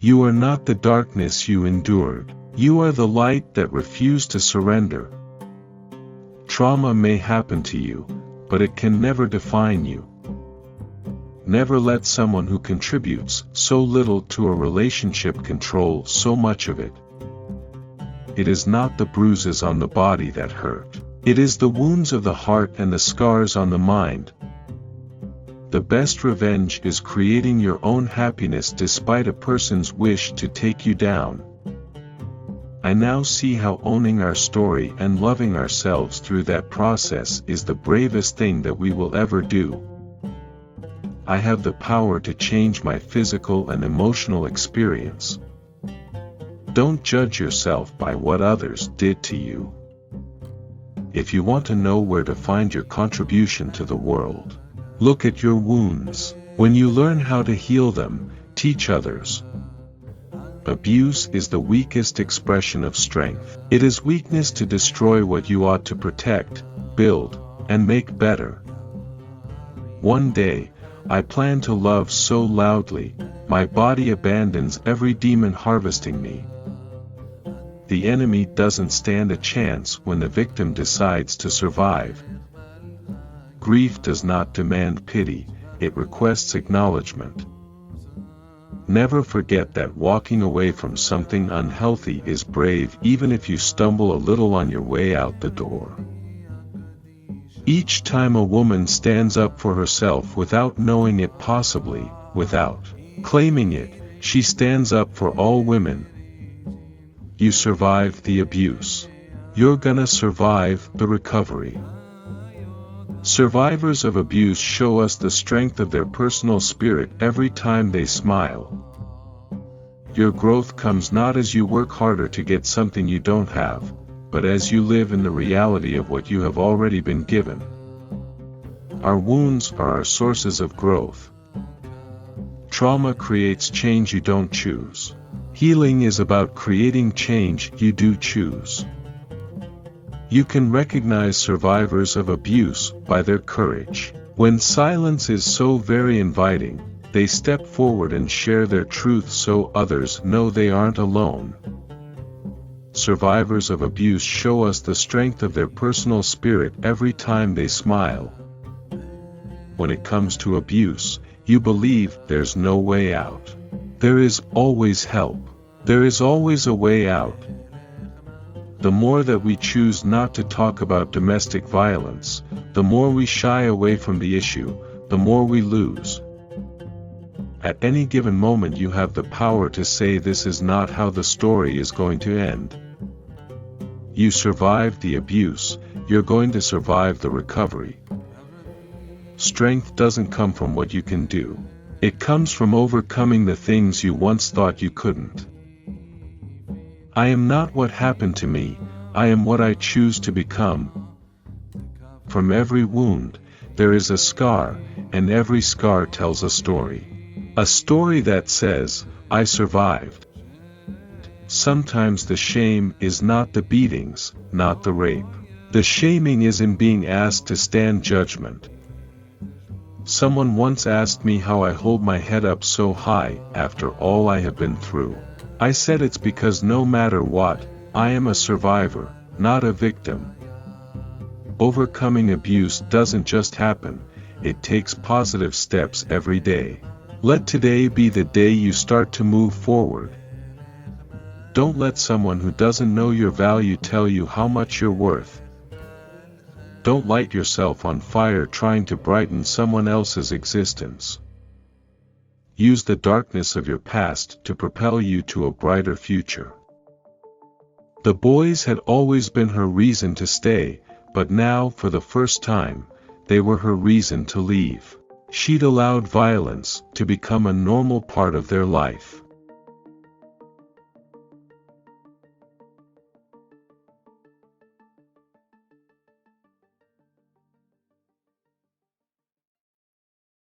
You are not the darkness you endured. You are the light that refused to surrender. Trauma may happen to you, but it can never define you. Never let someone who contributes so little to a relationship control so much of it. It is not the bruises on the body that hurt. It is the wounds of the heart and the scars on the mind. The best revenge is creating your own happiness despite a person's wish to take you down. I now see how owning our story and loving ourselves through that process is the bravest thing that we will ever do. I have the power to change my physical and emotional experience. Don't judge yourself by what others did to you. If you want to know where to find your contribution to the world, look at your wounds. When you learn how to heal them, teach others. Abuse is the weakest expression of strength. It is weakness to destroy what you ought to protect, build, and make better. One day, I plan to love so loudly, my body abandons every demon harvesting me. The enemy doesn't stand a chance when the victim decides to survive. Grief does not demand pity, it requests acknowledgement. Never forget that walking away from something unhealthy is brave even if you stumble a little on your way out the door. Each time a woman stands up for herself without knowing it, possibly, without claiming it, she stands up for all women. You survived the abuse. You're gonna survive the recovery. Survivors of abuse show us the strength of their personal spirit every time they smile. Your growth comes not as you work harder to get something you don't have, but as you live in the reality of what you have already been given. Our wounds are our sources of growth. Trauma creates change you don't choose. Healing is about creating change you do choose. You can recognize survivors of abuse by their courage. When silence is so very inviting, they step forward and share their truth so others know they aren't alone. Survivors of abuse show us the strength of their personal spirit every time they smile. When it comes to abuse, you believe there's no way out. There is always help. There is always a way out. The more that we choose not to talk about domestic violence, the more we shy away from the issue, the more we lose. At any given moment you have the power to say this is not how the story is going to end. You survived the abuse, you're going to survive the recovery. Strength doesn't come from what you can do. It comes from overcoming the things you once thought you couldn't. I am not what happened to me, I am what I choose to become. From every wound, there is a scar, and every scar tells a story. A story that says, I survived. Sometimes the shame is not the beatings, not the rape. The shaming is in being asked to stand judgment. Someone once asked me how I hold my head up so high after all I have been through. I said it's because no matter what, I am a survivor, not a victim. Overcoming abuse doesn't just happen, it takes positive steps every day. Let today be the day you start to move forward. Don't let someone who doesn't know your value tell you how much you're worth. Don't light yourself on fire trying to brighten someone else's existence. Use the darkness of your past to propel you to a brighter future. The boys had always been her reason to stay, but now, for the first time, they were her reason to leave. She'd allowed violence to become a normal part of their life.